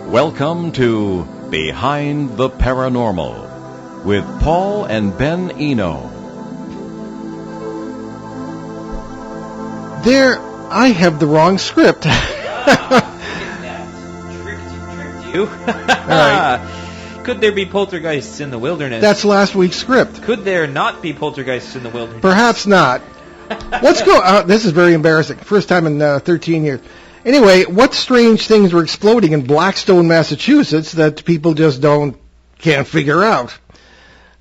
Welcome to Behind the Paranormal with Paul and Ben Eno. There, I have the wrong script. Tricked you. All right. Could there be poltergeists in the wilderness? That's last week's script. Could there not be poltergeists in the wilderness? Perhaps not. Let's go. This is very embarrassing. First time in 13 years. Anyway, what strange things were exploding in Blackstone, Massachusetts that people just can't figure out?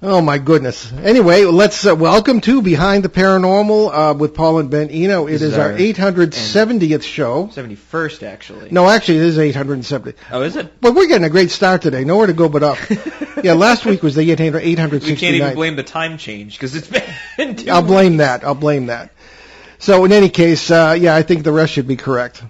Oh, my goodness. Anyway, let's welcome to Behind the Paranormal with Paul and Ben Eno. It is our 870th show. 71st, actually. No, actually, it is 870. Oh, is it? Well, we're getting a great start today. Nowhere to go but up. Yeah, last week was the 869. We can't even blame the time change, because it's been 2 I'll blame that. So, in any case, I think the rest should be correct.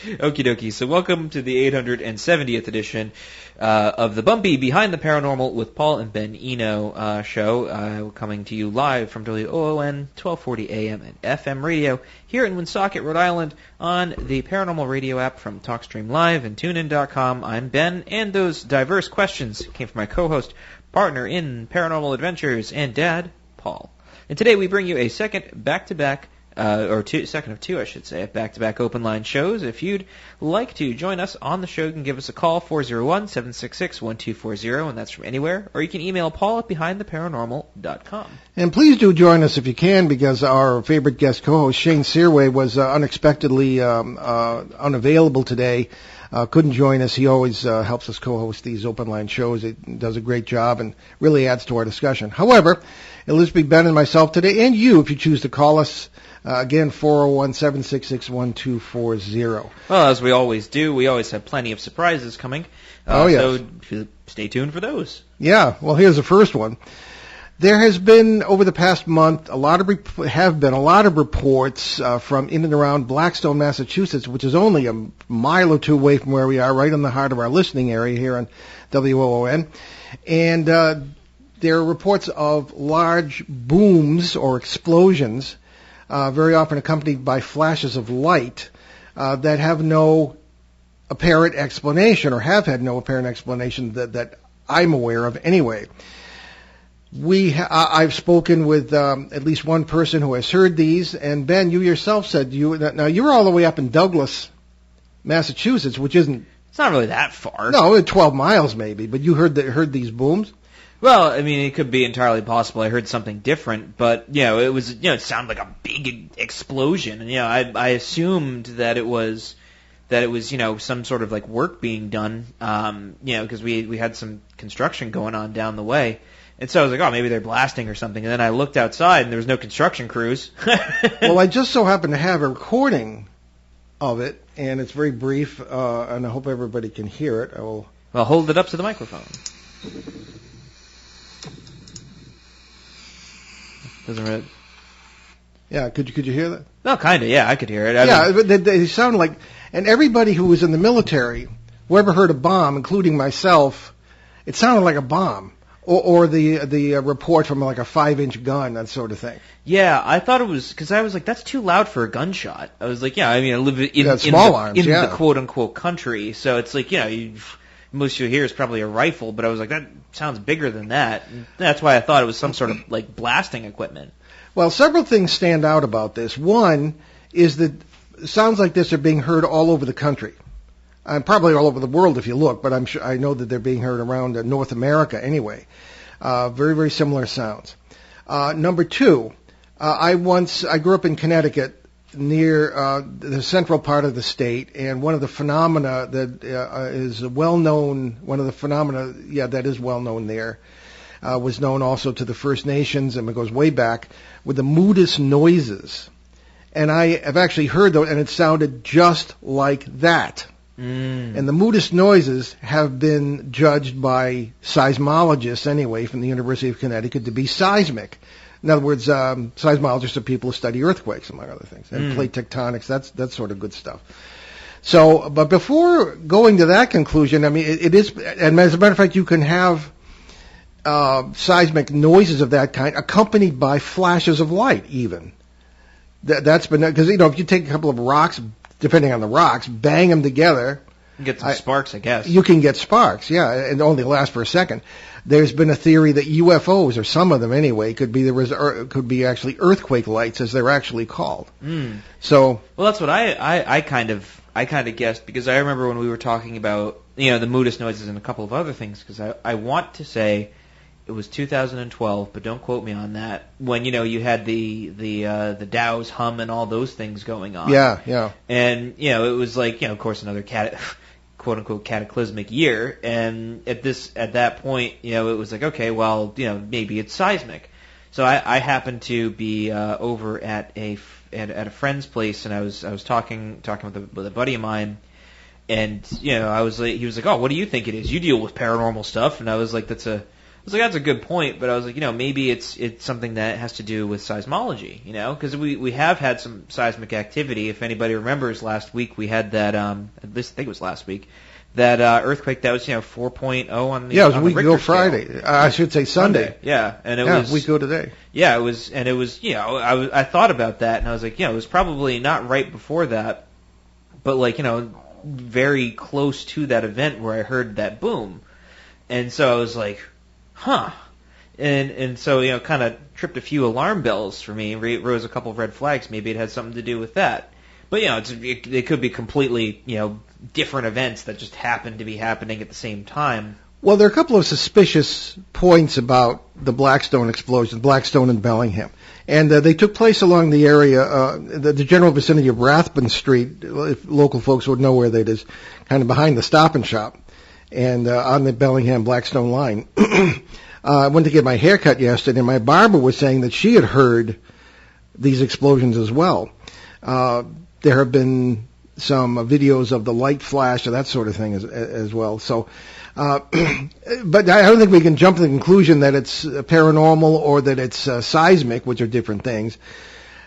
Okie dokie. So welcome to the 870th edition of the bumpy Behind the Paranormal with Paul and Ben Eno show, coming to you live from WOON 1240 AM and FM radio here in Woonsocket, Rhode Island, on the Paranormal Radio app from TalkStream Live and TuneIn.com. I'm Ben, and those diverse questions came from my co-host, partner in Paranormal Adventures, and Dad, Paul. And today we bring you a second back-to-back second of two, I should say, back-to-back open line shows. If you'd like to join us on the show, you can give us a call, 401-766-1240, and that's from anywhere. Or you can email Paul at behindtheparanormal.com. And please do join us if you can, because our favorite guest co-host, Shane Sirois, was unexpectedly unavailable today. Couldn't join us. He always helps us co-host these open line shows. He does a great job and really adds to our discussion. However, it'll just be Ben and myself today, and you if you choose to call us. Again, 401-766-1240. Well, as we always do, we always have plenty of surprises coming. Yes. So stay tuned for those. Yeah, well, here's the first one. There has been, over the past month, a lot of reports from in and around Blackstone, Massachusetts, which is only a mile or two away from where we are, right in the heart of our listening area here on WOON. And there are reports of large booms or explosions, very often accompanied by flashes of light that have no apparent explanation, or have had no apparent explanation that I'm aware of anyway. I've spoken with at least one person who has heard these, and Ben, you yourself said now you're all the way up in Douglas, Massachusetts, which isn't. It's not really that far. No, 12 miles maybe, but you heard these booms. Well, I mean, it could be entirely possible. I heard something different, but it sounded like a big explosion, and I assumed that it was some sort of like work being done, because we had some construction going on down the way, and so I was like, oh, maybe they're blasting or something, and then I looked outside and there was no construction crews. Well, I just so happen to have a recording of it, and it's very brief, and I hope everybody can hear it. Well, hold it up to the microphone. Doesn't it? Yeah, could you hear that? No, kind of. Yeah, I could hear it. But they sound like, and everybody who was in the military, whoever heard a bomb, including myself, it sounded like a bomb, or the report from like a 5-inch gun, that sort of thing. Yeah, I thought it was, because I was like, that's too loud for a gunshot. I was like, I live in the quote unquote country, so it's like, most you hear is probably a rifle, but I was like, that sounds bigger than that. And that's why I thought it was some sort of like blasting equipment. Well, several things stand out about this. One is that sounds like this are being heard all over the country. Probably all over the world if you look, but I know that they're being heard around North America anyway. Very, very similar sounds. Number two, I grew up in Connecticut, near the central part of the state, and one of the phenomena that is well known, that is well known there, was known also to the First Nations, and it goes way back, with the Moodus noises. And I have actually heard those, and it sounded just like that. And the Moodus noises have been judged by seismologists, anyway, from the University of Connecticut, to be seismic. In other words, seismologists are people who study earthquakes, among other things, and plate tectonics. That's sort of good stuff. So, but before going to that conclusion, I mean, it is, and as a matter of fact, you can have seismic noises of that kind accompanied by flashes of light, even. That's been, because, if you take a couple of rocks, depending on the rocks, bang them together, You can get some sparks, I guess. You can get sparks, yeah, and only last for a second. There's been a theory that UFOs, or some of them anyway, could be actually earthquake lights, as they're actually called. So, well, that's what I kind of guessed, because I remember when we were talking about the Moodus noises and a couple of other things, because I want to say it was 2012, but don't quote me on that. When you had the Dow's hum and all those things going on. Yeah. And it was like of course another quote unquote cataclysmic year. And at that point it was like, okay, well maybe it's seismic. So I happened to be over at a friend's place, and I was talking with a buddy of mine. And he was like, oh, what do you think it is? You deal with paranormal stuff. And I was like, that's a good point, but I was like, maybe it's something that has to do with seismology, because we have had some seismic activity. If anybody remembers, last week we had that, at least I think it was last week, that earthquake that was 4.0 on the it was a on week the Richter ago scale. Friday. I should say Sunday. Yeah, and it was a week ago today. Yeah, it was, I thought about that, and I was like, it was probably not right before that, but like very close to that event where I heard that boom, and so I was like, huh. And so, kind of tripped a few alarm bells for me, rose a couple of red flags. Maybe it had something to do with that. But, it could be completely, different events that just happen to be happening at the same time. Well, there are a couple of suspicious points about the Blackstone explosion, Blackstone and Bellingham. And they took place along the area, the general vicinity of Rathbun Street. If local folks would know where that is, kind of behind the Stop and Shop, and on the Bellingham-Blackstone line. I went to get my hair cut yesterday, and my barber was saying that she had heard these explosions as well. There have been some videos of the light flash or that sort of thing as well. So, but I don't think we can jump to the conclusion that it's paranormal or that it's seismic, which are different things.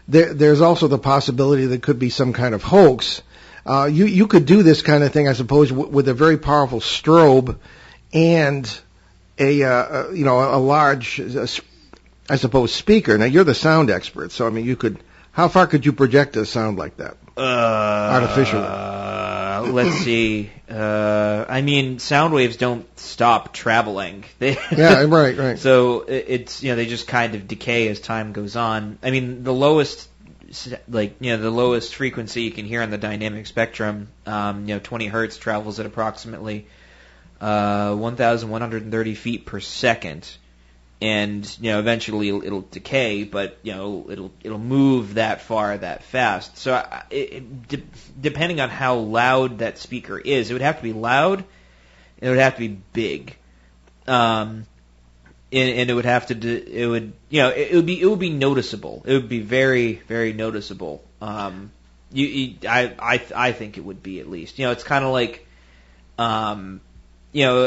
There's also the possibility that it could be some kind of hoax. You could do this kind of thing, I suppose, with a very powerful strobe and a large, I suppose, speaker. Now, you're the sound expert, so I mean, how far could you project a sound like that? Artificially. Let's see. I mean, sound waves don't stop traveling. Yeah, right. So it's they just kind of decay as time goes on. I mean, the lowest frequency you can hear on the dynamic spectrum, 20 hertz travels at approximately 1,130 feet per second, and eventually it'll decay, but it'll move that far that fast. So depending on how loud that speaker is, it would have to be loud, and it would have to be big, and it would have to it would be noticeable. It would be very, very noticeable. I think it would be, at least. It's kind of like I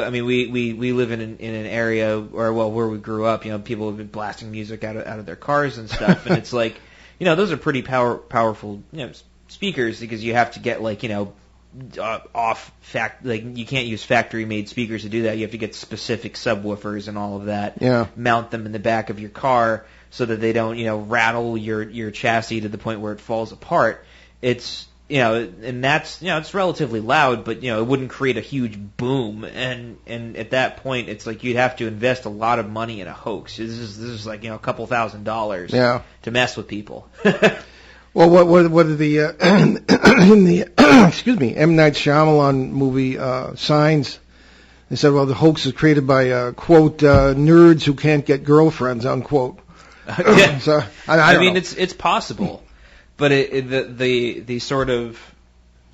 mean, we live in an area where we grew up, people have been blasting music out of their cars and stuff, and it's like, those are pretty powerful, speakers, because you have to get you can't use factory made speakers to do that. You have to get specific subwoofers and all of that. Yeah. Mount them in the back of your car so that they don't, rattle your chassis to the point where it falls apart. It's, and that's, it's relatively loud, but, it wouldn't create a huge boom. And at that point, it's like you'd have to invest a lot of money in a hoax. This is like, a couple $1,000 to mess with people. Well, what are the, in the, excuse me, M. Night Shyamalan movie, Signs, they said, well, the hoax is created by, quote, nerds who can't get girlfriends, unquote. Yeah. So, I mean, know. it's possible. But the sort of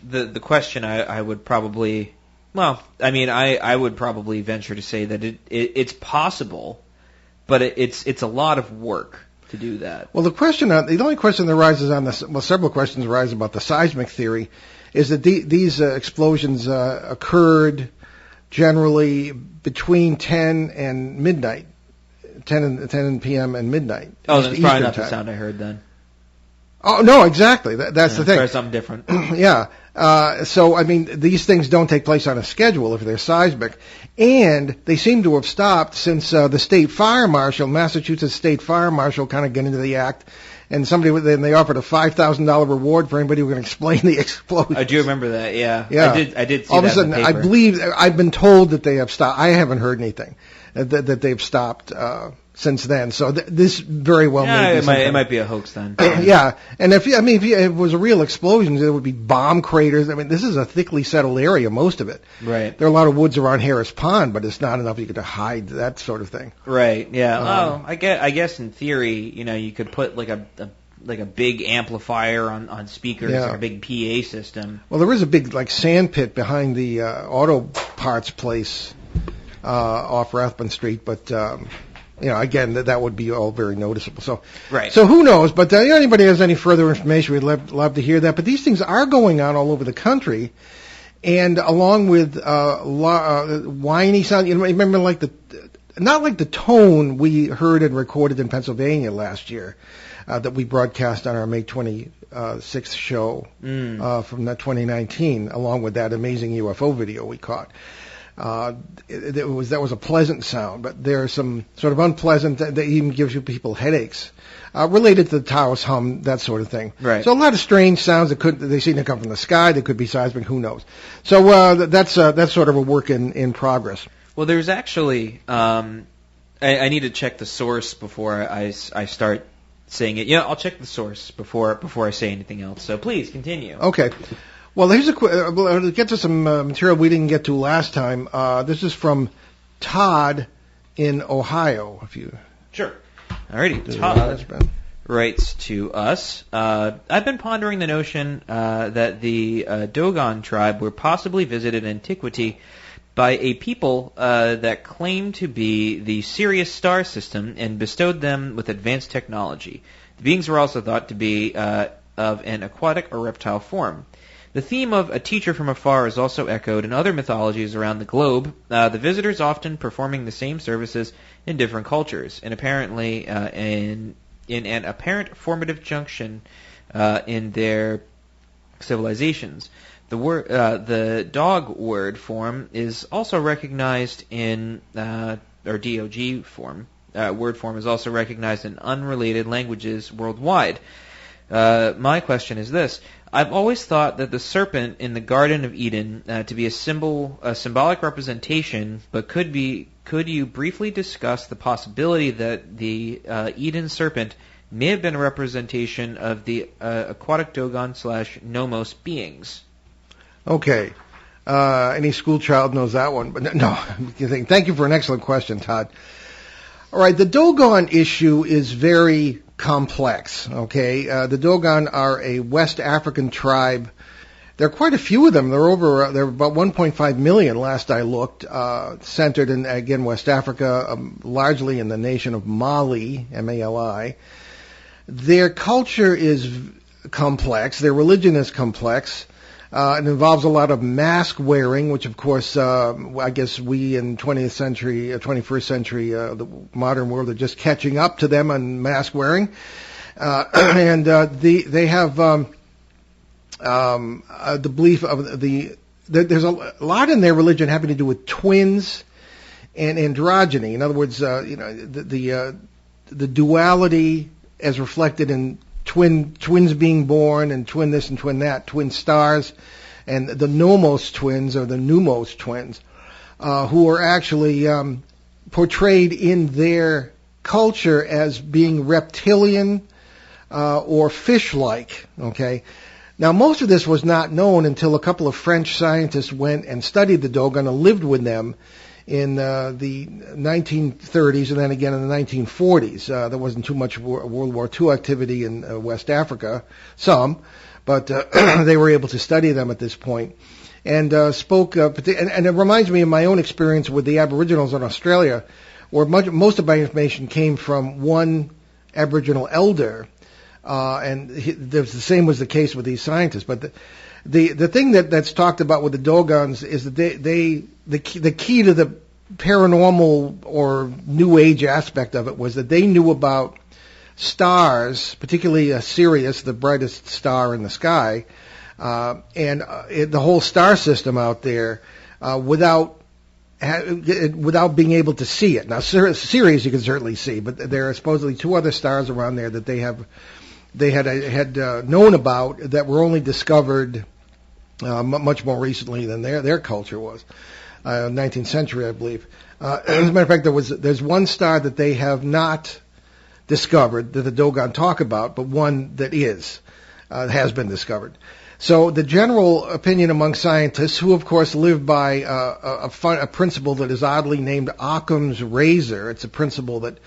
the question I would probably, I would probably venture to say that it's possible, but it's a lot of work to do that. Well, the only question that arises on this, several questions arise about the seismic theory, is that these explosions occurred generally between 10 and midnight, 10 p.m. and midnight. Oh, that's probably not time. the sound I heard then. Oh, no, exactly. That's the thing. Try something different. Yeah. So, I mean, these things don't take place on a schedule if they're seismic. And they seem to have stopped since the state fire marshal, Massachusetts state fire marshal, kind of got into the act. And then they offered a $5,000 reward for anybody who can explain the explosion. I do remember that, yeah. Yeah. I did see all that of a sudden, in the paper. I believe, I've been told that they have stopped. I haven't heard anything that they've stopped since then. So this very well may be it might be a hoax then. Yeah, and if it was a real explosion, there would be bomb craters. I mean, this is a thickly settled area, most of it. Right. There are a lot of woods around Harris Pond, but it's not enough you could hide that sort of thing. Right. Yeah. I guess in theory, you could put like a big amplifier on speakers, Yeah. like a big PA system. Well, there is a big sand pit behind the auto parts place off Rathbun Street, but. Again, that would be all very noticeable. So, right. So who knows? But anybody has any further information, we'd love to hear that. But these things are going on all over the country, and along with whiny sound. Remember, not like the tone we heard and recorded in Pennsylvania last year that we broadcast on our May 26th show from 2019, along with that amazing UFO video we caught. That was a pleasant sound, but there's some sort of unpleasant that even gives you people headaches, related to the Taos hum, that sort of thing. Right. So a lot of strange sounds they seem to come from the sky. They could be seismic. Who knows? So that's sort of a work in progress. Well, there's actually I need to check the source before I start saying it. I'll check the source before I say anything else. So please continue. Okay. Well, here's we'll get to some material we didn't get to last time. This is from Todd in Ohio. Sure. Alrighty, Todd writes to us. I've been pondering the notion that the Dogon tribe were possibly visited in antiquity by a people that claimed to be the Sirius star system and bestowed them with advanced technology. The beings were also thought to be of an aquatic or reptile form. The theme of a teacher from afar is also echoed in other mythologies around the globe, the visitors often performing the same services in different cultures, and apparently in an apparent formative junction in their civilizations. The dog word form is also recognized in, or DOG form. Word form is also recognized in unrelated languages worldwide. My question is this. I've always thought that the serpent in the Garden of Eden to be a symbolic representation, but could you briefly discuss the possibility that the Eden serpent may have been a representation of the aquatic Dogon / Nomos beings? Okay. Any school child knows that one, but no. Thank you for an excellent question, Todd. All right, the Dogon issue is very complex, okay? The Dogon are a West African tribe. There are quite a few of them. There are about 1.5 million last I looked, centered in, again, West Africa, largely in the nation of Mali, M-A-L-I. Their culture is complex. Their religion is complex. It involves a lot of mask wearing, which, of course, I guess we in 21st century, the modern world are just catching up to them on mask wearing. And they have the belief of there's a lot in their religion having to do with twins and androgyny. In other words, the duality as reflected in twins being born, and twin this and twin that, twin stars, and the Nomos twins, or the Numos twins, who are actually portrayed in their culture as being reptilian or fish-like. Okay, now most of this was not known until a couple of French scientists went and studied the Dogon and lived with them in the 1930s and then again in the 1940s. There wasn't too much World War II activity in West Africa, but they were able to study them at this point and spoke. And it reminds me of my own experience with the Aboriginals in Australia, where most of my information came from one Aboriginal elder, and the same was the case with these scientists. But the thing that's talked about with the Dogons is that the key to the paranormal or New Age aspect of it was that they knew about stars, particularly Sirius, the brightest star in the sky, and the whole star system out there, without being able to see it. Now, Sirius you can certainly see, but there are supposedly two other stars around there that they had known about that were only discovered much more recently than their culture was, 19th century, I believe. As a matter of fact, there's one star that they have not discovered that the Dogon talk about, but one that has been discovered. So the general opinion among scientists, who of course live by a principle that is oddly named Occam's razor, it's a principle that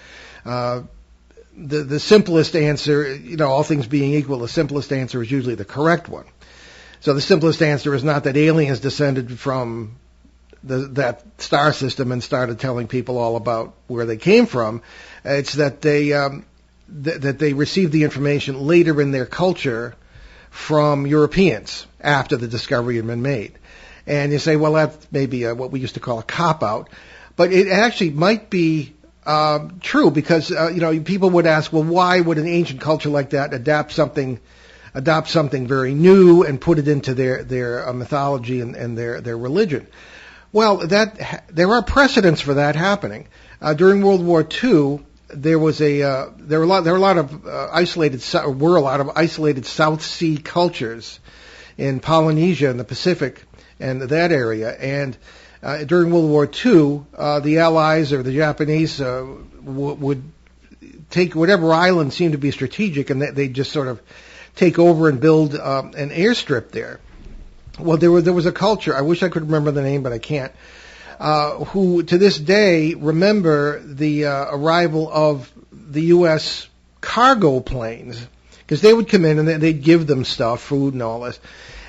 the simplest answer, all things being equal, the simplest answer is usually the correct one. So the simplest answer is not that aliens descended from that star system and started telling people all about where they came from. It's that they received the information later in their culture from Europeans after the discovery had been made. And you say, well, that's maybe what we used to call a cop-out. But it actually might be true because, people would ask, well, why would an ancient culture like that adopt something very new and put it into their mythology and their religion? Well, there are precedents for that happening. During World War II, there were a lot of isolated South Sea cultures in Polynesia and the Pacific and that area. And during World War II, the Allies or the Japanese would take whatever island seemed to be strategic, and they'd just sort of take over and build an airstrip there. Well, there was a culture, I wish I could remember the name, but I can't, who to this day remember the arrival of the U.S. cargo planes, because they would come in and they'd give them stuff, food and all this,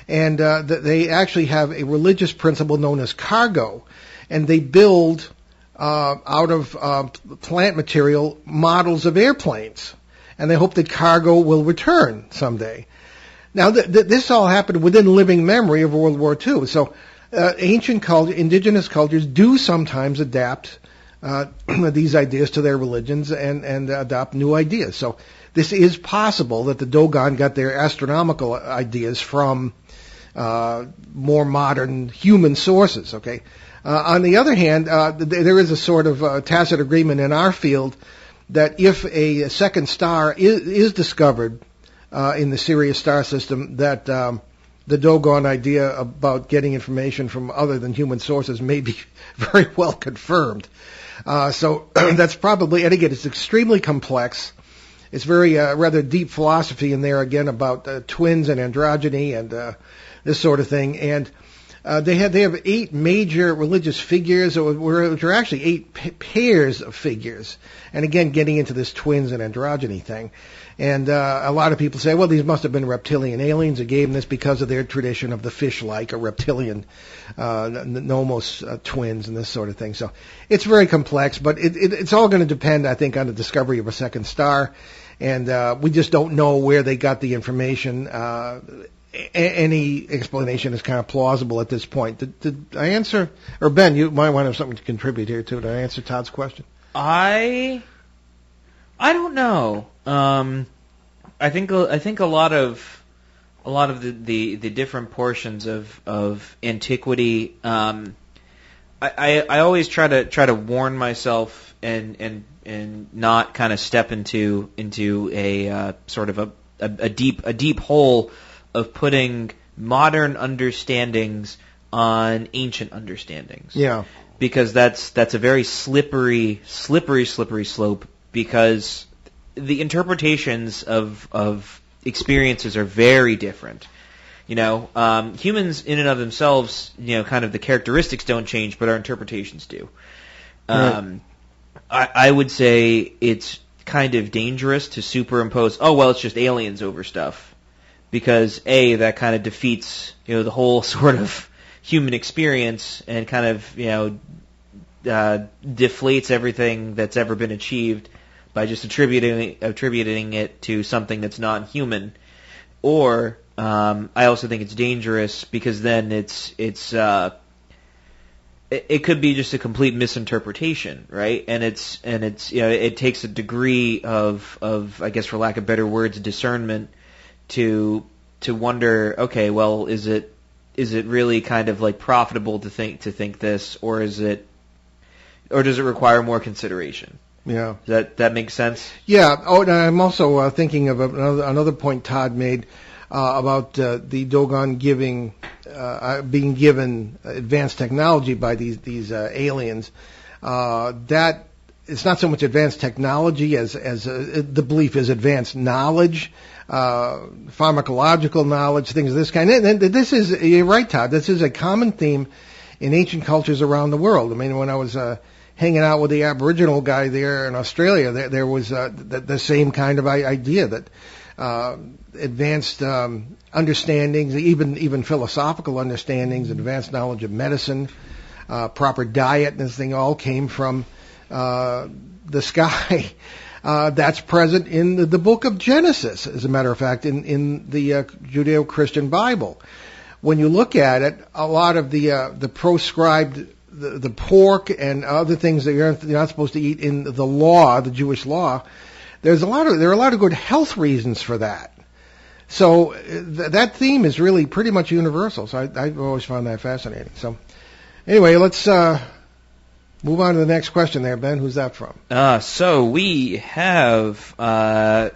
and they actually have a religious principle known as cargo, and they build out of plant material models of airplanes, and they hope that cargo will return someday. Now, this all happened within living memory of World War II. So, indigenous cultures do sometimes adapt these ideas to their religions and adopt new ideas. So, this is possible that the Dogon got their astronomical ideas from more modern human sources. Okay. On the other hand, there is a sort of tacit agreement in our field that if a second star is discovered in the Sirius star system, that the Dogon idea about getting information from other than human sources may be very well confirmed. So that's probably, and again, it's extremely complex. It's very rather deep philosophy in there again about twins and androgyny and this sort of thing. And they have 8 major religious figures, which are actually 8 pairs of figures. And again, getting into this twins and androgyny thing. And a lot of people say, well, these must have been reptilian aliens that gave them this because of their tradition of the fish-like or reptilian nomos twins and this sort of thing. So it's very complex, but it's all going to depend, I think, on the discovery of a second star. And we just don't know where they got the information. Any explanation is kind of plausible at this point. Did I answer? Or Ben, you might want to have something to contribute here too. Did I answer Todd's question? I don't know. I think a lot of the different portions of antiquity. I always try to warn myself and not kind of step into a sort of a deep hole of putting modern understandings on ancient understandings. Yeah. Because that's a very slippery slope, because the interpretations of experiences are very different. Humans in and of themselves, kind of the characteristics don't change, but our interpretations do. Right. I would say it's kind of dangerous to superimpose, it's just aliens over stuff. Because that kind of defeats, the whole sort of human experience and kind of, deflates everything that's ever been achieved by just attributing it to something that's non-human. Or I also think it's dangerous because then it's it could be just a complete misinterpretation, right? And it's it takes a degree of I guess, for lack of better words, discernment to wonder, okay, well, is it really kind of like profitable to think this, or does it require more consideration? Yeah. Does that make sense? Yeah. Oh, and I'm also thinking of another point Todd made about the Dogon being given advanced technology by these aliens. That it's not so much advanced technology as the belief is advanced knowledge, pharmacological knowledge, things of this kind. And this is, you're right, Todd. This is a common theme in ancient cultures around the world. I mean, when I was hanging out with the Aboriginal guy there in Australia, there was the same kind of idea that advanced understandings, even philosophical understandings, advanced knowledge of medicine, proper diet, and this thing all came from the sky. That's present in the book of Genesis, as a matter of fact, in the Judeo-Christian Bible. When you look at it, a lot of the proscribed the pork and other things that you're not supposed to eat in the law, the Jewish law, there are a lot of good health reasons for that. So that theme is really pretty much universal. So I've always found that fascinating. So anyway, let's move on to the next question there, Ben. Who's that from? So we have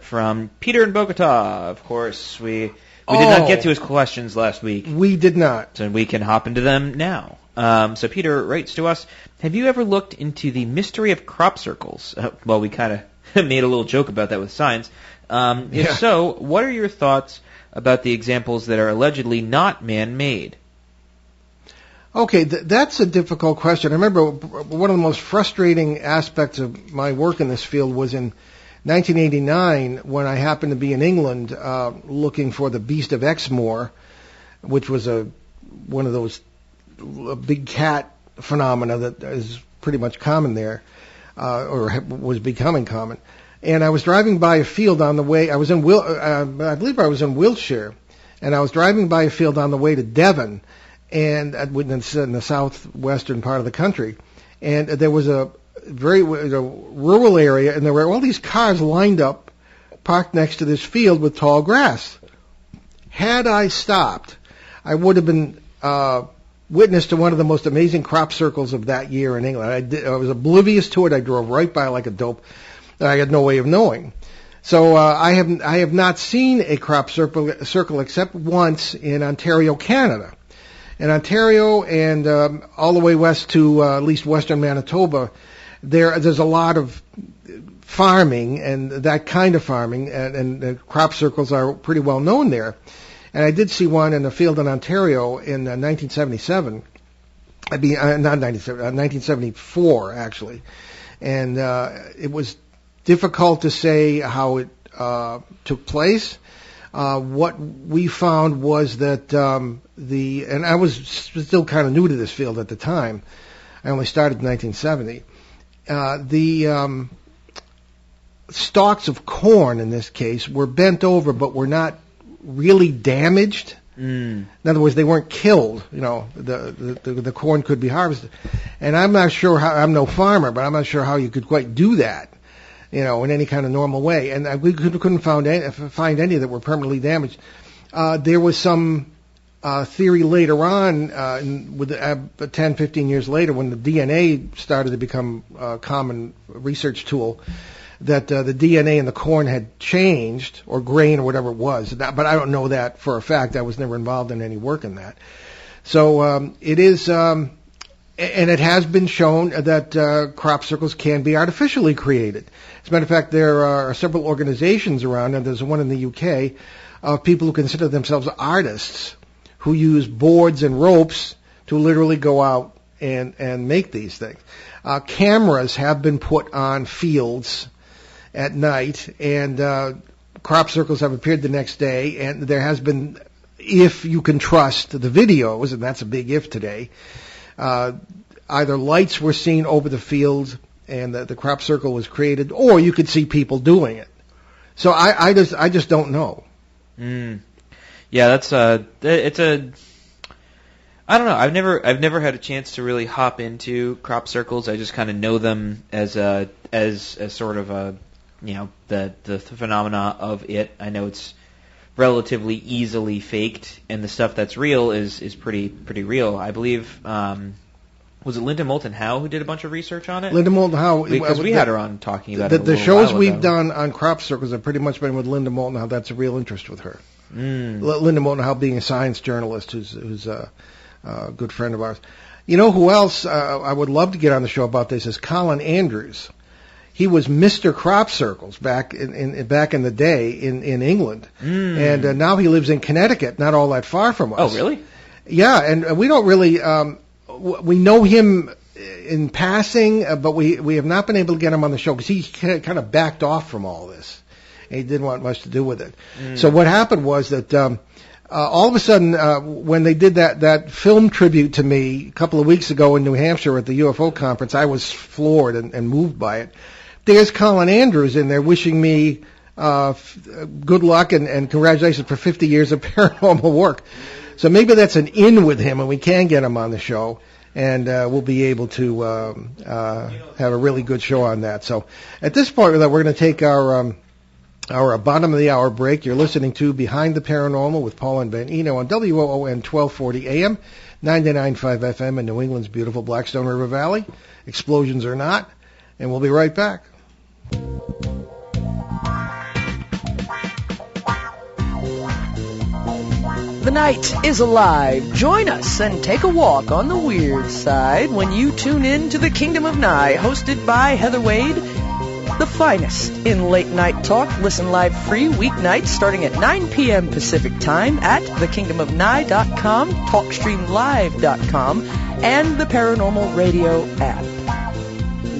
from Peter in Bogota. Of course, we did not get to his questions last week. We did not. So we can hop into them now. So Peter writes to us, have you ever looked into the mystery of crop circles? Well, we kind of made a little joke about that with science. If so, what are your thoughts about the examples that are allegedly not man-made? Okay, that's a difficult question. I remember one of the most frustrating aspects of my work in this field was in 1989 when I happened to be in England looking for the Beast of Exmoor, which was one of those big cat phenomena that is pretty much common there, or was becoming common. And I was driving by a field on the way. I believe I was in Wiltshire, and I was driving by a field on the way to Devon, and in the southwestern part of the country. And there was a very rural area, and there were all these cars lined up, parked next to this field with tall grass. Had I stopped, I would have been witness to one of the most amazing crop circles of that year in England. I was oblivious to it. I drove right by like a dope. I had no way of knowing. So I have not seen a crop circle except once in Ontario, Canada. In Ontario and all the way west to at least western Manitoba, there's a lot of farming and that kind of farming, and crop circles are pretty well known there. And I did see one in a field in Ontario in 1977. 1974, actually. And it was difficult to say how it took place. What we found was that and I was still kind of new to this field at the time. I only started in 1970. The stalks of corn in this case were bent over, but were not really damaged. In other words, they weren't killed. The corn could be harvested. And I'm not sure how. I'm no farmer, but I'm not sure how you could quite do that. In any kind of normal way. And we couldn't find any that were permanently damaged. There was some theory later on, with 10, 15 years later, when the DNA started to become a common research tool, that the DNA in the corn had changed, or grain, or whatever it was. But I don't know that for a fact. I was never involved in any work in that. So it is... and it has been shown that crop circles can be artificially created. As a matter of fact, there are several organizations around, and there's one in the UK, of people who consider themselves artists who use boards and ropes to literally go out and make these things. Cameras have been put on fields at night, and crop circles have appeared the next day, and there has been, if you can trust the videos, and that's a big if today, either lights were seen over the field and the crop circle was created, or you could see people doing it. So I just don't know. Yeah, it's a I don't know. I've never had a chance to really hop into crop circles. I just kind of know them as sort of a, the phenomena of it. I know it's relatively easily faked, and the stuff that's real is pretty real. I believe was it Linda Moulton Howe who did a bunch of research on it? Linda Moulton Howe, because we had her on talking about it. The shows we've done on crop circles have pretty much been with Linda Moulton Howe. That's a real interest with her. Linda Moulton Howe being a science journalist who's a good friend of ours. You know who else I would love to get on the show about this is Colin Andrews. He was Mr. Crop Circles back in the day in England, and now he lives in Connecticut, not all that far from us. Oh, really? Yeah, and we don't really we know him in passing, but we have not been able to get him on the show because he kind of backed off from all this. And he didn't want much to do with it. So what happened was that all of a sudden, when they did that film tribute to me a couple of weeks ago in New Hampshire at the UFO conference, I was floored and moved by it. There's Colin Andrews in there wishing me good luck and congratulations for 50 years of paranormal work. So maybe that's an in with him, and we can get him on the show, and we'll be able to have a really good show on that. So at this point, we're going to take our bottom of the hour break. You're listening to Behind the Paranormal with Paul and Ben Eno on WOON 1240 AM, 99.5 FM in New England's beautiful Blackstone River Valley. Explosions or not, and we'll be right back. The night is alive. Join us and take a walk on the weird side when you tune in to the Kingdom of Nye, hosted by Heather Wade. The finest in late night talk. Listen live free weeknights starting at 9 p.m. Pacific time at thekingdomofnye.com, talkstreamlive.com, and the Paranormal Radio app.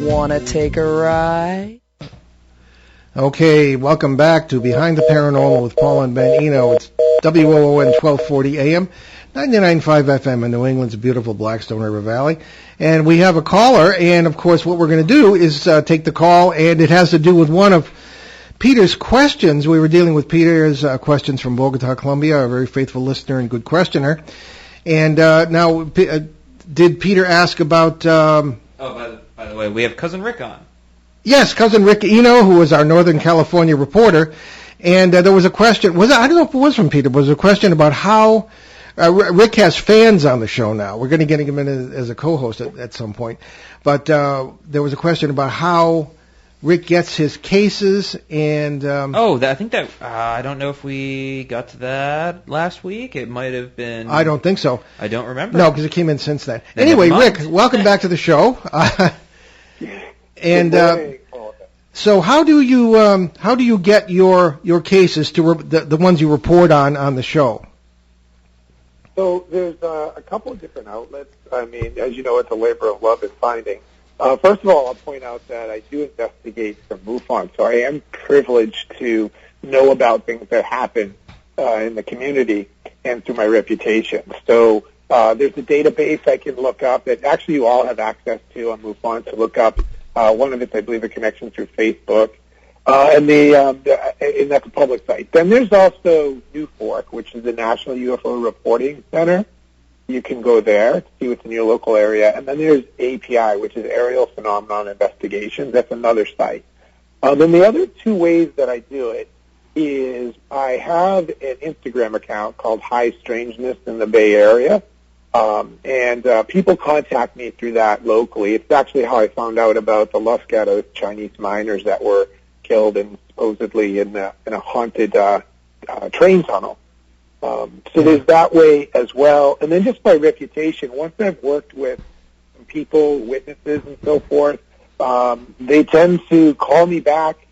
Wanna take a ride? Okay, welcome back to Behind the Paranormal with Paul and Ben Eno. It's WOON 1240 AM, 99.5 FM in New England's beautiful Blackstone River Valley. And we have a caller, and of course what we're going to do is take the call, and it has to do with one of Peter's questions. We were dealing with Peter's questions from Bogota, Colombia, a very faithful listener and good questioner. And now, did Peter ask about... by the way, we have Cousin Rick on. Yes, Cousin Rick Eno, who is our Northern California reporter. And there was a question, I don't know if it was from Peter, but it was a question about how... Rick has fans on the show now. We're going to get him in as a co-host at some point. But there was a question about how Rick gets his cases and... I think that... I don't know if we got to that last week. It might have been... I don't think so. I don't remember. No, because it came in since then. Anyway, Rick, welcome back to the show. And so how do you get your cases to the ones you report on the show? So there's a couple of different outlets. I mean, as you know, it's a labor of love and finding. First of all, I'll point out that I do investigate from MUFON, so I am privileged to know about things that happen in the community and through my reputation. So there's a database I can look up that actually you all have access to on MUFON to look up. One of it's, I believe, a connection through Facebook. And that's a public site. Then there's also NUFORC, which is the National UFO Reporting Center. You can go there to see what's in your local area. And then there's API, which is Aerial Phenomenon Investigations. That's another site. Then the other two ways that I do it is I have an Instagram account called High Strangeness in the Bay Area. And people contact me through that locally. It's actually how I found out about the Luscata Chinese miners that were killed and supposedly in a haunted train tunnel. So there's that way as well. And then just by reputation, once I've worked with some people, witnesses and so forth, they tend to call me back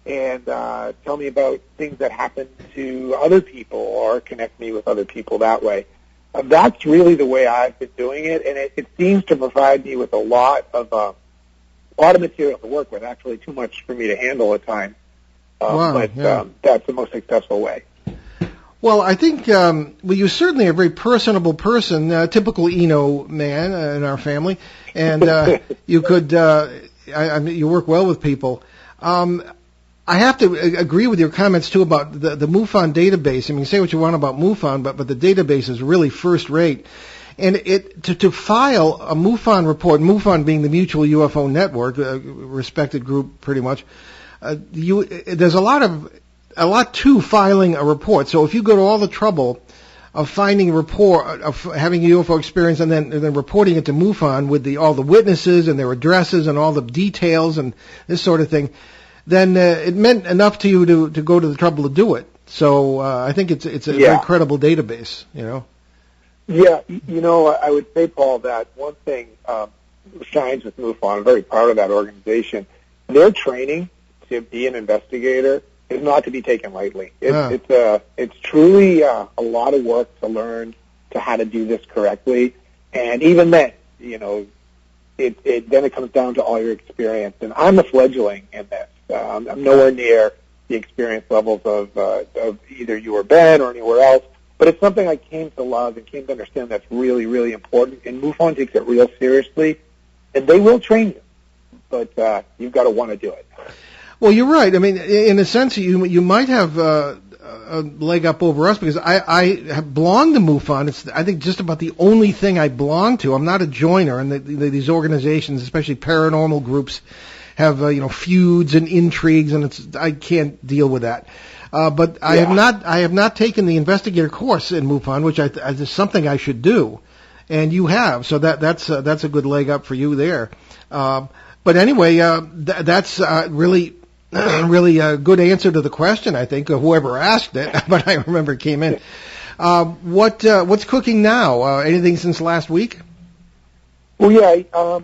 and tell me about things that happened to other people or connect me with other people that way. That's really the way I've been doing it, and it seems to provide me with a lot of material to work with, actually too much for me to handle at times. That's the most successful way. Well, I think you're certainly a very personable person, typical Eno man in our family, and you could you work well with people. I have to agree with your comments too about the MUFON database. I mean, say what you want about MUFON, but the database is really first rate. And to file a MUFON report, MUFON being the Mutual UFO Network, a respected group pretty much, there's a lot to filing a report. So if you go to all the trouble of finding a report, of having a UFO experience and then reporting it to MUFON with all the witnesses and their addresses and all the details and this sort of thing, then it meant enough to you to go to the trouble to do it. So I think it's a very credible database, you know. Yeah, you know, I would say, Paul, that one thing shines with MUFON. I'm very proud of that organization. Their training to be an investigator is not to be taken lightly. It's truly a lot of work to learn to how to do this correctly. And even then, you know, it comes down to all your experience. And I'm a fledgling in this. I'm nowhere near the experience levels of either you or Ben or anywhere else. But it's something I came to love and came to understand that's really, really important. And MUFON takes it real seriously. And they will train you. But you've got to want to do it. Well, you're right. I mean, in a sense, you might have a leg up over us because I have belonged to MUFON. It's, I think, just about the only thing I belong to. I'm not a joiner, and these organizations, especially paranormal groups, have feuds and intrigues, and I can't deal with that. But I have not taken the investigator course in MUFON, which is something I should do, and you have. So that's a good leg up for you there. But anyway, that's really a good answer to the question, I think, of whoever asked it, but I remember it came in. What's cooking now? Anything since last week? Well, yeah,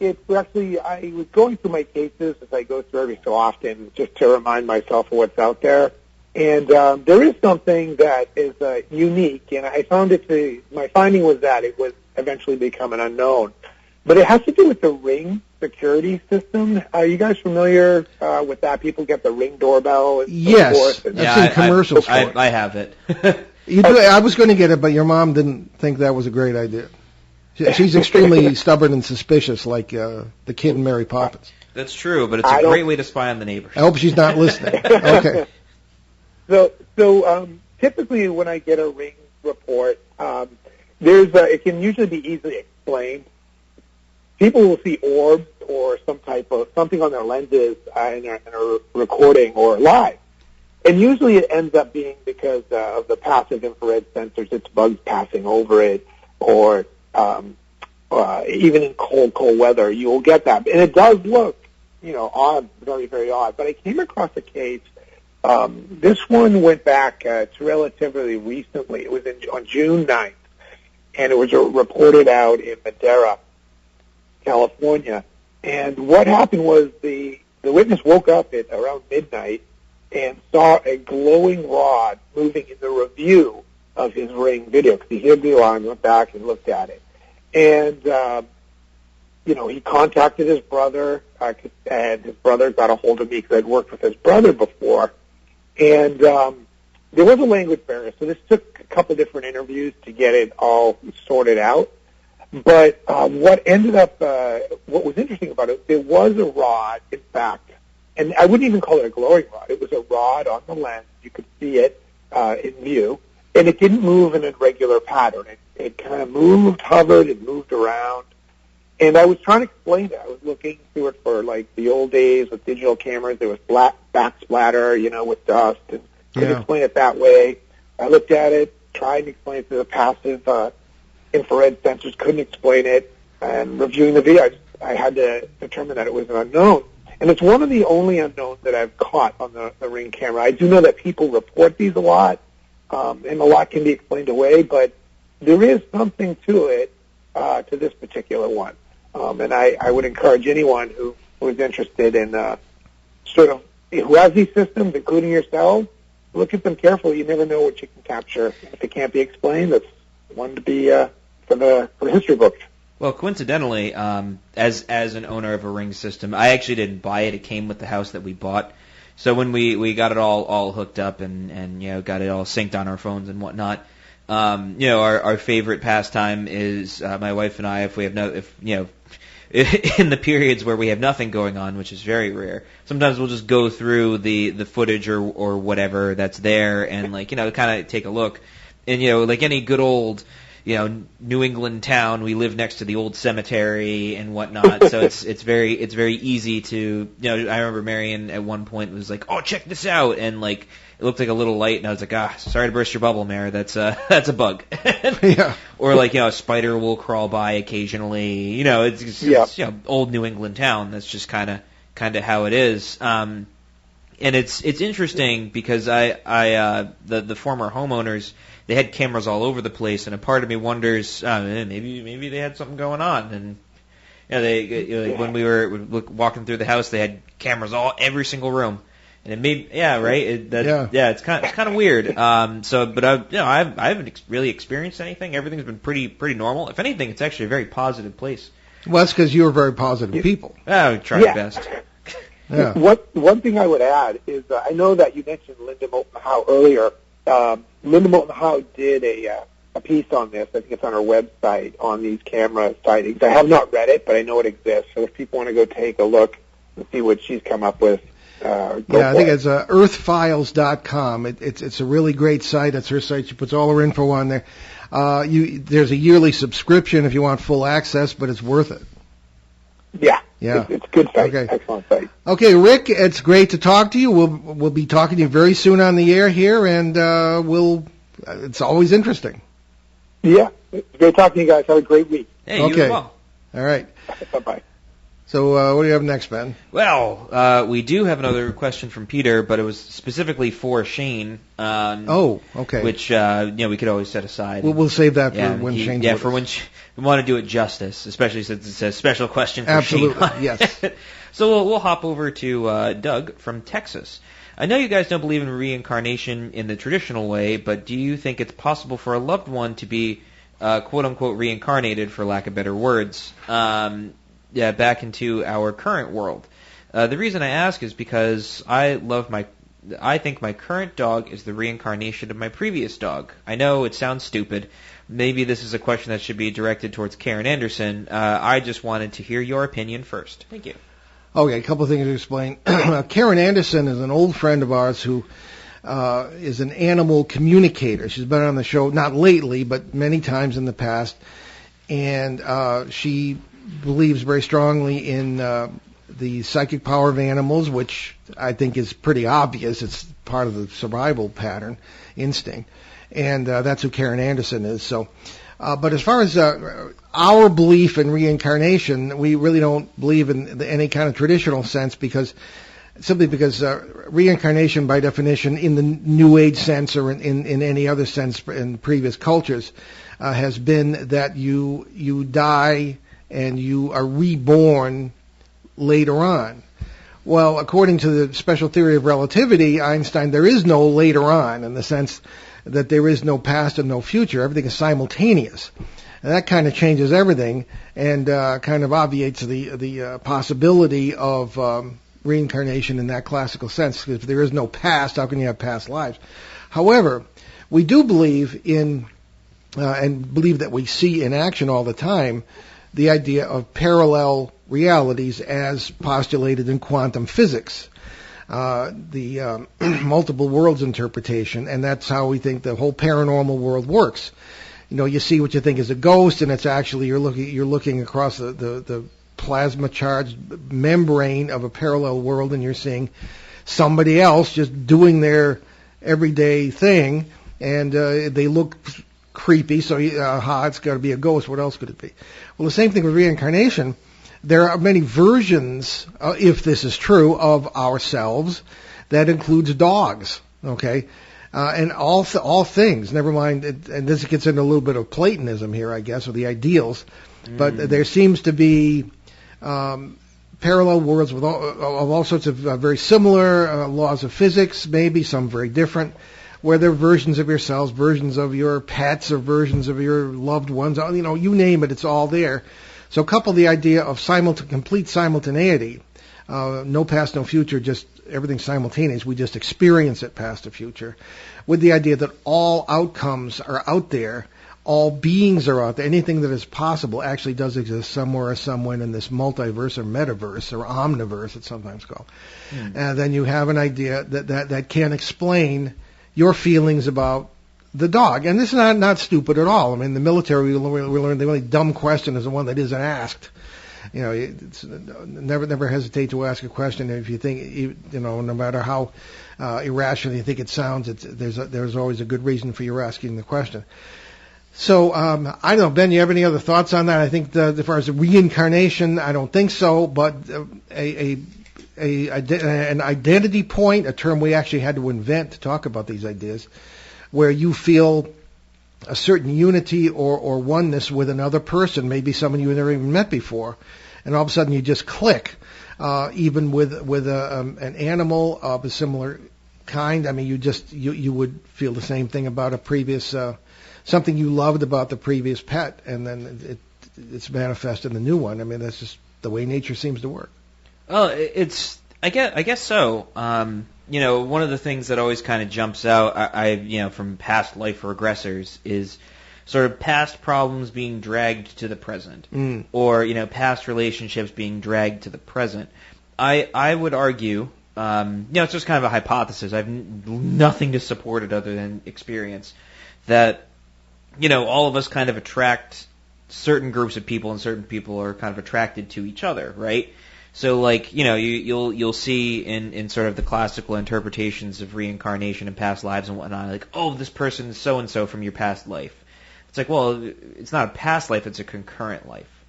it's actually, I was going through my cases as I go through every so often just to remind myself of what's out there. And there is something that is unique, and I found my finding was that it would eventually become an unknown. But it has to do with the Ring security system. Are you guys familiar with that? People get the Ring doorbell and yes. so forth. And I've seen commercials for it. I have it. You do, I was going to get it, but your mom didn't think that was a great idea. She's extremely stubborn and suspicious, like the kid in Mary Poppins. That's true, but it's a great way to spy on the neighbors. I hope she's not listening. Okay. So typically when I get a Ring report, it can usually be easily explained. People will see orbs or something on their lenses in a recording or live. And usually it ends up being because of the passive infrared sensors. It's bugs passing over it, or even in cold weather, you will get that. And it does look, odd, very, very odd. But I came across a case. This one went back to relatively recently. It was on June 9th, and it was reported out in Madera, California. And what happened was the witness woke up at around midnight and saw a glowing rod moving in the review of his Ring video, because he hid the alarm, went back and looked at it. And, he contacted his brother, and his brother got a hold of me because I'd worked with his brother before. And there was a language barrier, so this took a couple different interviews to get it all sorted out. But what was interesting about it, there was a rod, in fact, and I wouldn't even call it a glowing rod. It was a rod on the lens. You could see it in view, and it didn't move in a regular pattern. It kind of moved, hovered, and moved around. And I was trying to explain it. I was looking through it for, like, the old days with digital cameras. There was backsplatter, with dust, and couldn't explain it that way. I looked at it, tried to explain it to the passive infrared sensors, couldn't explain it, and reviewing the video, I had to determine that it was an unknown. And it's one of the only unknowns that I've caught on the Ring camera. I do know that people report these a lot, and a lot can be explained away, but there is something to it, to this particular one. And I would encourage anyone who is interested in who has these systems, including yourself, look at them carefully. You never know what you can capture. If it can't be explained, that's one to be for the history books. Well, coincidentally, as an owner of a Ring system, I actually didn't buy it. It came with the house that we bought. So when we got it all hooked up and got it all synced on our phones and whatnot, our favorite pastime is my wife and I, in the periods where we have nothing going on, which is very rare, sometimes we'll just go through the footage or whatever that's there and kind of take a look. And like any good old New England town. We live next to the old cemetery and whatnot, so it's very easy to, I remember Marion at one point was like, "Oh, check this out," and like it looked like a little light, and I was like, sorry to burst your bubble, Mare. That's a bug. Yeah. Or like, a spider will crawl by occasionally. It's old New England town. That's just kind of how it is. And it's interesting because the former homeowners, they had cameras all over the place, and a part of me wonders, maybe they had something going on. And when we were walking through the house, they had cameras every single room, and it made it's kind of weird. But I haven't really experienced anything. Everything's been pretty normal. If anything, it's actually a very positive place. Well, that's because you're very positive people. We try our best. Yeah. One thing I would add is I know that you mentioned Linda Moulton Howe earlier. Linda Moulton Howe did a piece on this. I think it's on her website on these camera sightings. I have not read it, but I know it exists. So if people want to go take a look and see what she's come up with, I think it's earthfiles.com. It's a really great site. That's her site. She puts all her info on there. There's a yearly subscription if you want full access, but it's worth it. Yeah. It's a good site. Okay. Excellent site. Okay, Rick, it's great to talk to you. We'll be talking to you very soon on the air here, and it's always interesting. Yeah. It's great talking to you guys. Have a great week. Hey, you as well. All right. Bye-bye. So what do you have next, Ben? Well, we do have another question from Peter, but it was specifically for Shane. Okay. Which we could always set aside. We'll save that for when Shane's with us. When we want to do it justice, especially since it's a special question for Absolutely, Shane. Yes. So we'll hop over to Doug from Texas. I know you guys don't believe in reincarnation in the traditional way, but do you think it's possible for a loved one to be quote-unquote reincarnated, for lack of better words, back into our current world? The reason I ask is because I think my current dog is the reincarnation of my previous dog. I know it sounds stupid. Maybe this is a question that should be directed towards Karen Anderson. I just wanted to hear your opinion first. Thank you. Okay, a couple of things to explain. Karen Anderson is an old friend of ours who is an animal communicator. She's been on the show, not lately, but many times in the past. And she believes very strongly in the psychic power of animals, which I think is pretty obvious. It's part of the survival pattern instinct. And that's who Karen Anderson is. So, but as far as our belief in reincarnation, we really don't believe in any kind of traditional sense simply because reincarnation, by definition, in the New Age sense or in any other sense in previous cultures, has been that you die and you are reborn later on. Well, according to the special theory of relativity, Einstein, there is no later on in the sense that there is no past and no future. Everything is simultaneous. And that kind of changes everything and kind of obviates the possibility of reincarnation in that classical sense. Because if there is no past, how can you have past lives? However, we do believe in, and believe that we see in action all the time, the idea of parallel realities as postulated in quantum physics. The multiple worlds interpretation, and that's how we think the whole paranormal world works. You see what you think is a ghost, and it's actually you're looking across the plasma charged membrane of a parallel world, and you're seeing somebody else just doing their everyday thing, and they look creepy, so it's got to be a ghost. What else could it be? Well, the same thing with reincarnation. There are many versions, if this is true, of ourselves. That includes dogs, okay? And all things, never mind, and this gets into a little bit of Platonism here, I guess, or the ideals, but there seems to be parallel worlds of all sorts of very similar laws of physics, maybe some very different, where there are versions of yourselves, versions of your pets, or versions of your loved ones, you name it, it's all there. So couple the idea of complete simultaneity, no past, no future, just everything simultaneous. We just experience it past or future, with the idea that all outcomes are out there, all beings are out there. Anything that is possible actually does exist somewhere or somewhen in this multiverse or metaverse or omniverse, it's sometimes called. And then you have an idea that can explain your feelings about the dog. And this is not stupid at all. I mean, in the military, we learn the only dumb question is the one that isn't asked. You know, it's, never hesitate to ask a question if you think, you know, no matter how irrational you think it sounds, there's always a good reason for your asking the question. So, I don't know, Ben, you have any other thoughts on that? I think as far as reincarnation, I don't think so, but an identity point, a term we actually had to invent to talk about these ideas, where you feel a certain unity or oneness with another person, maybe someone you never even met before, and all of a sudden you just click, even with an animal of a similar kind. I mean, you would feel the same thing about a previous something you loved about the previous pet, and then it's manifest in the new one. I mean, that's just the way nature seems to work. Well, I guess so. You know, one of the things that always kind of jumps out, you know, from past life regressors is sort of past problems being dragged to the present, or, you know, past relationships being dragged to the present. I would argue, you know, it's just kind of a hypothesis. I have nothing to support it other than experience, that, you know, all of us kind of attract certain groups of people, and certain people are kind of attracted to each other, right? So, like, you know, you'll see in sort of the classical interpretations of reincarnation and past lives and whatnot, like, oh, this person is so and so from your past life. It's like, well, it's not a past life; it's a concurrent life,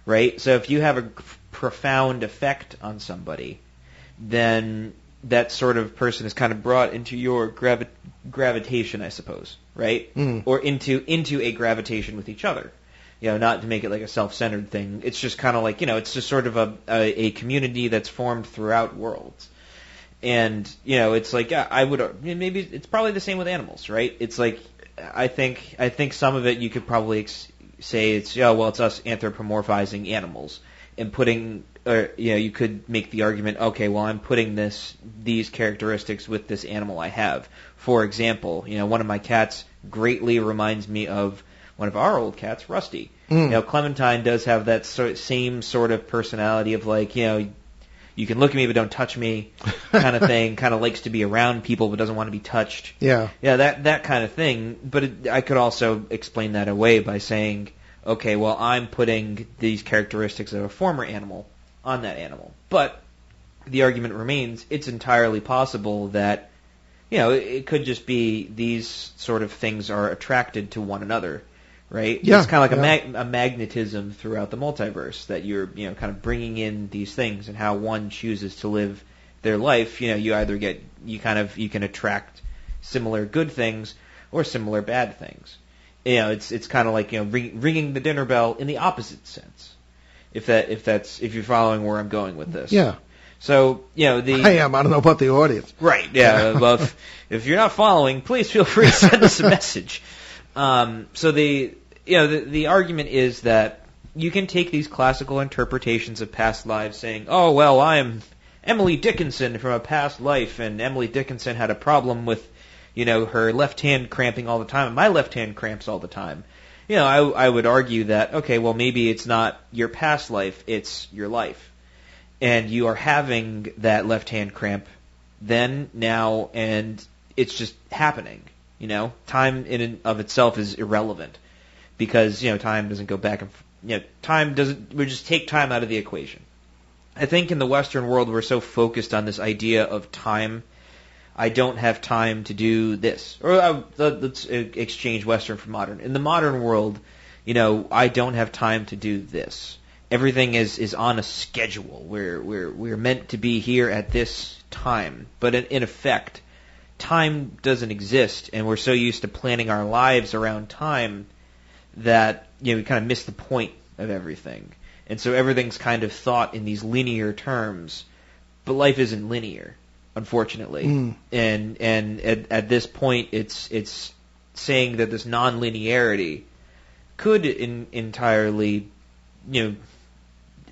right? So, if you have a profound effect on somebody, then that sort of person is kind of brought into your gravitation, I suppose, right? Or into a gravitation with each other. You know, not to make it like a self-centered thing. It's just kind of like, you know, it's just sort of a community that's formed throughout worlds. And, you know, it's like, maybe it's probably the same with animals, right? It's like, I think some of it you could probably say it's, it's us anthropomorphizing animals and putting, you know, you could make the argument, okay, well, I'm putting these characteristics with this animal I have. For example, you know, one of my cats greatly reminds me of one of our old cats, Rusty. You know, Clementine does have that same sort of personality of, like, you know, you can look at me but don't touch me kind of thing, kind of likes to be around people but doesn't want to be touched. Yeah, that kind of thing. But I could also explain that away by saying, okay, well, I'm putting these characteristics of a former animal on that animal. But the argument remains, it's entirely possible that, you know, it could just be these sort of things are attracted to one another. Right? Yeah, it's kind of like a magnetism throughout the multiverse, that you're, you know, kind of bringing in these things, and how one chooses to live their life. You know, you can attract similar good things or similar bad things. You know, it's kind of like, you know, ringing the dinner bell in the opposite sense. If you're following where I'm going with this. Yeah. So, you know, I am. I don't know about the audience. Right. Yeah. Well, if you're not following, please feel free to send us a message. So the argument is that you can take these classical interpretations of past lives, saying, oh, well, I am Emily Dickinson from a past life, and Emily Dickinson had a problem with, you know, her left hand cramping all the time, and my left hand cramps all the time. You know, I would argue that, okay, well, maybe it's not your past life, it's your life. And you are having that left hand cramp then, now, and it's just happening. You know, time in and of itself is irrelevant, because, you know, time doesn't go back and, you know, we just take time out of the equation. I think in the Western world we're so focused on this idea of time. I don't have time to do this. Or let's exchange Western for modern. In the modern world, you know, I don't have time to do this. Everything is on a schedule. We're meant to be here at this time. But in effect, time doesn't exist, and we're so used to planning our lives around time that, you know, we kind of miss the point of everything. And so everything's kind of thought in these linear terms, but life isn't linear, unfortunately. And at this point, it's saying that this non-linearity could entirely, you know,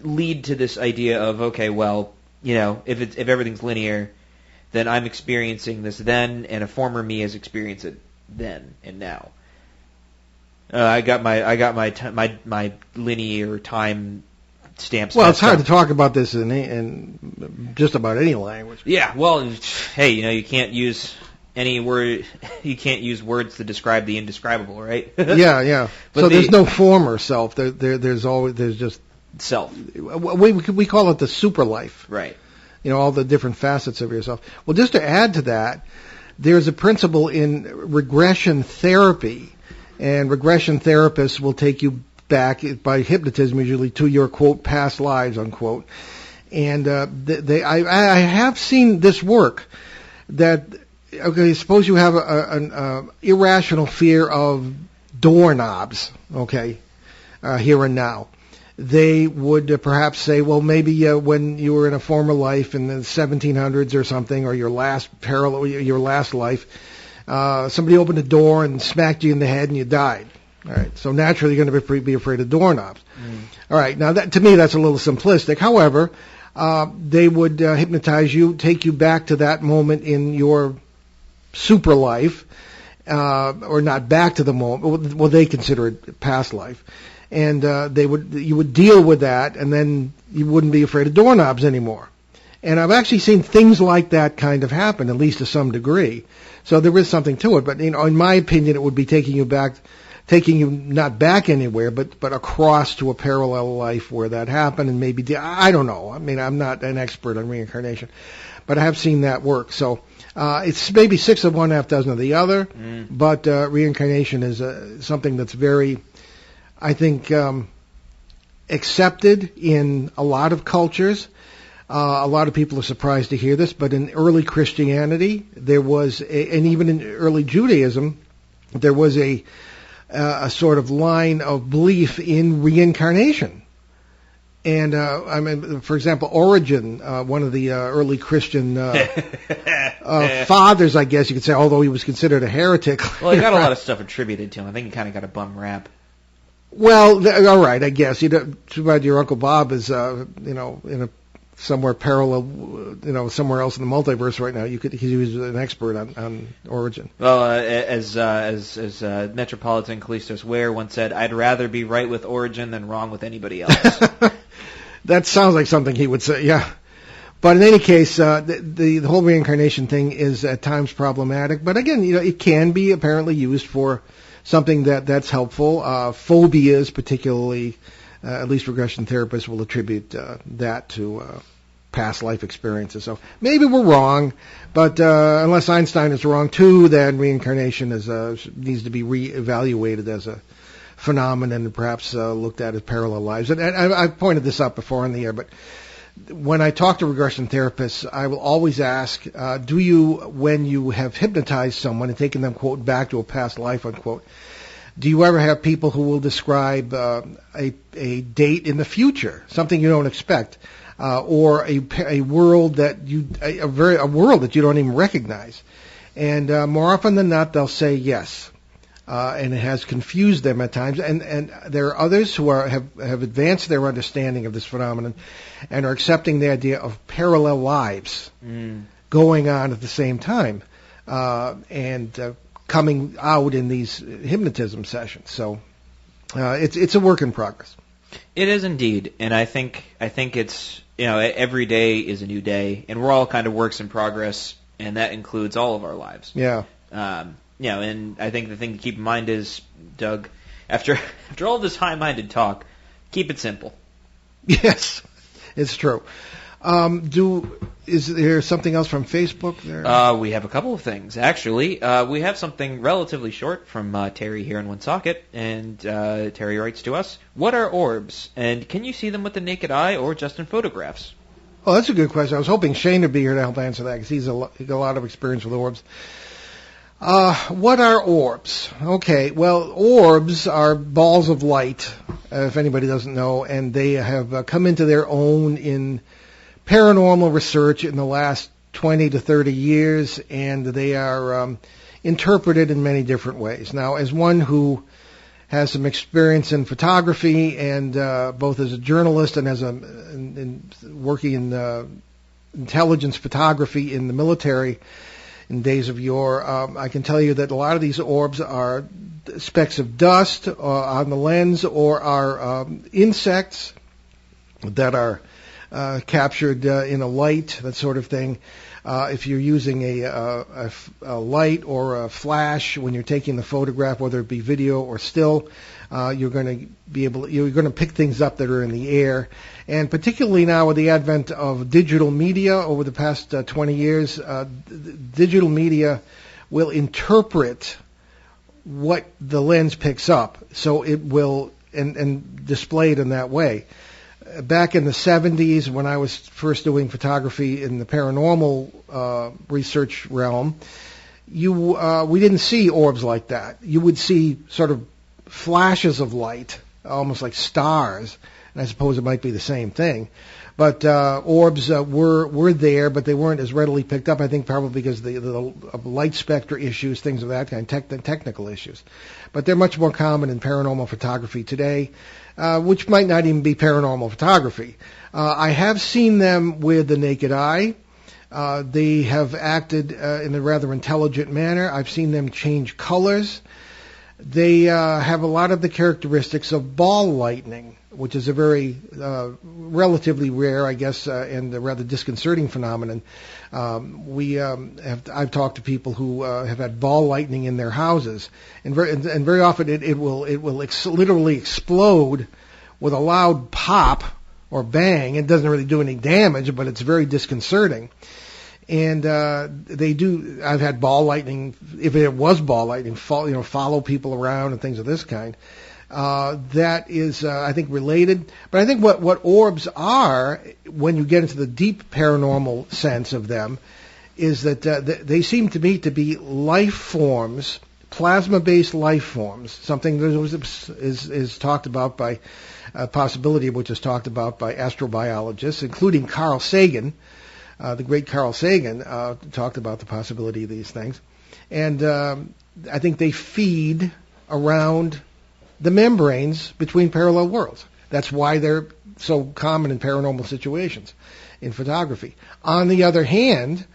lead to this idea of, okay, well, you know, if everything's linear, then I'm experiencing this then, and a former me has experienced it then and now. I got my linear time stamps. Well, it's hard to talk about this in just about any language. Yeah, well, hey, you know, you can't use any word, you can't use words to describe the indescribable, right? Yeah. But so there's no form or self. There's just self. We call it the super life. Right. All the different facets of yourself. Well, just to add to that, there's a principle in regression therapy, and regression therapists will take you back by hypnotism usually to your, quote, past lives, unquote. And I have seen this work that, okay, suppose you have an irrational fear of doorknobs, okay, here and now. They would perhaps say, well, maybe when you were in a former life in the 1700s or something, or your last life, somebody opened a door and smacked you in the head and you died. All right, so naturally you're going to be afraid of doorknobs. All right, now to me that's a little simplistic. However, they would hypnotize you, take you back to that moment in your super life, or not back to the moment. Well, they consider it past life. And you would deal with that, and then you wouldn't be afraid of doorknobs anymore. And I've actually seen things like that kind of happen, at least to some degree. So there is something to it. But in my opinion, it would be taking you not back anywhere, but across to a parallel life where that happened, and maybe I don't know. I mean, I'm not an expert on reincarnation, but I have seen that work. So it's maybe 6 of one, half dozen of the other. But reincarnation is something that's very, I think, accepted in a lot of cultures. A lot of people are surprised to hear this, but in early Christianity, there was, and even in early Judaism, there was a sort of line of belief in reincarnation. And, I mean, for example, Origen, one of the early Christian fathers, I guess you could say, although he was considered a heretic. Well, he got a lot of stuff attributed to him. I think he kind of got a bum rap. Well, all right, I guess. Too bad your Uncle Bob is, in a somewhere parallel, somewhere else in the multiverse right now. He was an expert on Origin. Well, as Metropolitan Callistos Ware once said, I'd rather be right with Origin than wrong with anybody else. That sounds like something he would say, yeah. But in any case, the whole reincarnation thing is at times problematic. But again, it can be apparently used for something that's helpful. Phobias, particularly, at least regression therapists will attribute that to past life experiences. So maybe we're wrong, but unless Einstein is wrong too, then reincarnation needs to be reevaluated as a phenomenon and perhaps looked at as parallel lives. And I've pointed this out before on the air, but when I talk to regression therapists, I will always ask, do you, when you have hypnotized someone and taken them, quote, back to a past life, unquote, do you ever have people who will describe a date in the future, something you don't expect, or a world that a world that you don't even recognize? And more often than not, they'll say yes. And it has confused them at times. And there are others who have advanced their understanding of this phenomenon and are accepting the idea of parallel lives going on at the same time and coming out in these hypnotism sessions. So it's a work in progress. It is indeed, and I think it's every day is a new day, and we're all kind of works in progress, and that includes all of our lives. Yeah. And I think the thing to keep in mind is, Doug, after all this high-minded talk, keep it simple. Yes, it's true. Is there something else from Facebook there? We have a couple of things, actually. We have something relatively short from Terry here in Woonsocket, and Terry writes to us, what are orbs, and can you see them with the naked eye or just in photographs? Oh, that's a good question. I was hoping Shane would be here to help answer that, because he's got a lot of experience with orbs. What are orbs? Okay, well, orbs are balls of light, if anybody doesn't know, and they have come into their own in paranormal research in the last 20 to 30 years, and they are interpreted in many different ways. Now, as one who has some experience in photography, and both as a journalist and as working in intelligence photography in the military in days of yore, I can tell you that a lot of these orbs are specks of dust on the lens, or are insects that are captured in a light, that sort of thing. If you're using a light or a flash when you're taking the photograph, whether it be video or still, you're going to pick things up that are in the air. And particularly now with the advent of digital media over the past 20 years, digital media will interpret what the lens picks up, so it will and display it in that way. Back in the 70s, when I was first doing photography in the paranormal research realm, we didn't see orbs like that. You would see sort of flashes of light, almost like stars, and I suppose it might be the same thing. But orbs were there, but they weren't as readily picked up, I think probably because of light spectra issues, things of that kind, technical issues. But they're much more common in paranormal photography today, which might not even be paranormal photography. I have seen them with the naked eye. They have acted in a rather intelligent manner. I've seen them change colors. They have a lot of the characteristics of ball lightning, which is a very relatively rare, I guess, and a rather disconcerting phenomenon. I've talked to people who have had ball lightning in their houses, and very often it will literally explode with a loud pop or bang. It doesn't really do any damage, but it's very disconcerting. And I've had ball lightning, if it was ball lightning, follow people around and things of this kind. That is, I think, related. But I think what orbs are, when you get into the deep paranormal sense of them, is that they seem to me to be life forms, plasma-based life forms, something that is talked about by a possibility of which is talked about by astrobiologists, including Carl Sagan. The great Carl Sagan talked about the possibility of these things. And I think they feed around the membranes between parallel worlds. That's why they're so common in paranormal situations in photography. On the other hand,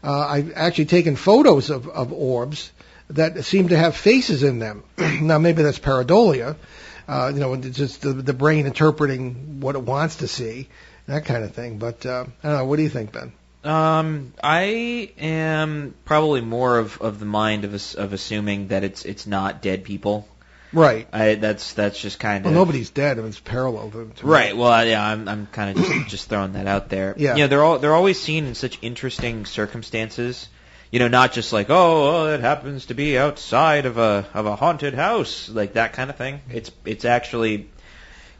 I've actually taken photos of orbs that seem to have faces in them. Now, maybe that's pareidolia, it's just the brain interpreting what it wants to see, that kind of thing. But I don't know. What do you think, Ben? I am probably more of the mind of assuming that it's not dead people. Right. That's just kind of. Well, nobody's dead. It's parallel to right. Well, yeah. I'm kind of just throwing that out there. Yeah. They're always seen in such interesting circumstances. Not just like it happens to be outside of a haunted house, like that kind of thing. It's actually.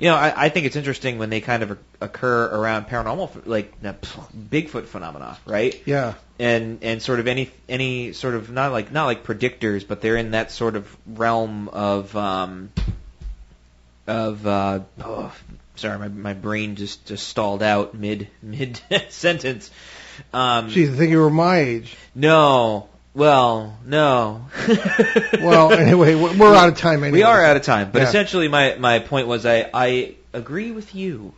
I think it's interesting when they kind of occur around paranormal, like Bigfoot phenomena, right? Yeah. And sort of any sort of not like predictors, but they're in that sort of realm of sorry, my brain just stalled out mid sentence. Geez, I think you were my age. No. Well, no. Well, anyway, we're out of time anyway. We are out of time, but yeah. Essentially my point was I agree with you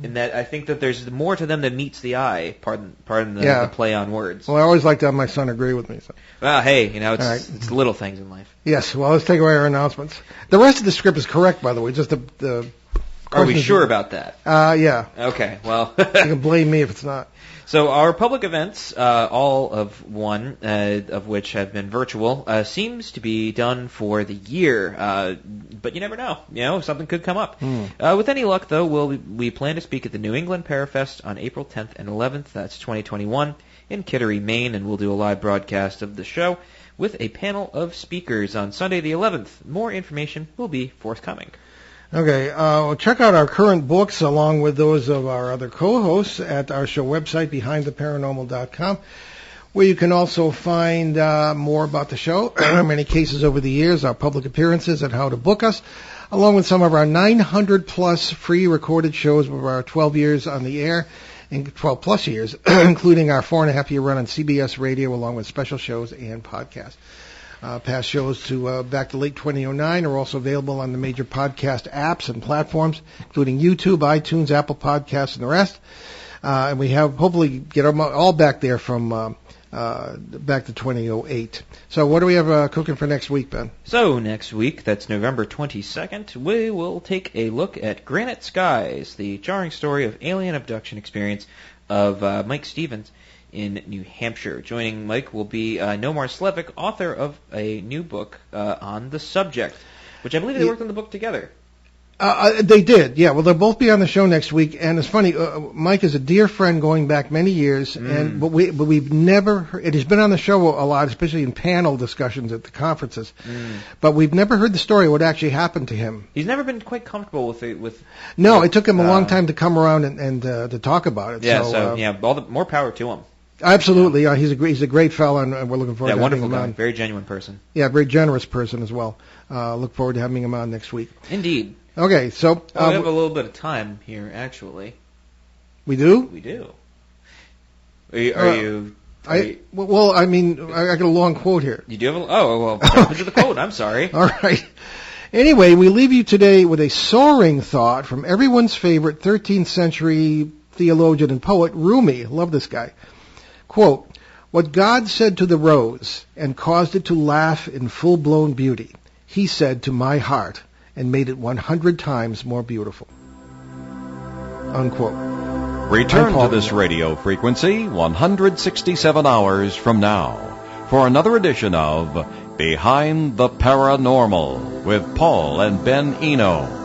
in that I think that there's more to them than meets the eye, pardon the play on words. Well, I always like to have my son agree with me. So. Well, hey, it's the little things in life. Yes, well, let's take away our announcements. The rest of the script is correct, by the way, just the Are we sure about that? Yeah. Okay, well. You can blame me if it's not. So our public events, all of one, of which have been virtual, seems to be done for the year. But you never know. Something could come up. With any luck, though, we plan to speak at the New England Parafest on April 10th and 11th. That's 2021 in Kittery, Maine, and we'll do a live broadcast of the show with a panel of speakers on Sunday the 11th. More information will be forthcoming. Okay, check out our current books along with those of our other co-hosts at our show website, behindtheparanormal.com, where you can also find more about the show, many cases over the years, our public appearances, and how to book us, along with some of our 900-plus free recorded shows of our 12 years on the air, and 12-plus years, including our 4.5-year run on CBS Radio, along with special shows and podcasts. Past shows to back to late 2009 are also available on the major podcast apps and platforms, including YouTube, iTunes, Apple Podcasts, and the rest. And we have hopefully get them all back there from back to 2008. So what do we have cooking for next week, Ben? So next week, that's November 22nd, we will take a look at Granite Skies, the jarring story of alien abduction experience of Mike Stevens. in New Hampshire. Joining Mike will be Nomar Slevik, author of a new book on the subject, which I believe they worked on the book together. They did, yeah. Well, they'll both be on the show next week, and it's funny. Mike is a dear friend going back many years, but we've never heard, it has been on the show a lot, especially in panel discussions at the conferences. But we've never heard the story of what actually happened to him. He's never been quite comfortable with it. No, it took him a long time to come around and to talk about it. Yeah, all the more power to him. Absolutely, he's a great fellow, and we're looking forward to having him on. Very genuine person. Yeah, very generous person as well. Look forward to having him on next week. Indeed. Okay, so we have a little bit of time here, actually. We do? We do. Are you? Well, I mean, I got a long quote here. You do have jump into the quote. I'm sorry. All right. Anyway, we leave you today with a soaring thought from everyone's favorite 13th century theologian and poet, Rumi. Love this guy. Quote, "What God said to the rose and caused it to laugh in full-blown beauty, he said to my heart and made it 100 times more beautiful." Unquote. Return to this radio frequency 167 hours from now for another edition of Behind the Paranormal with Paul and Ben Eno.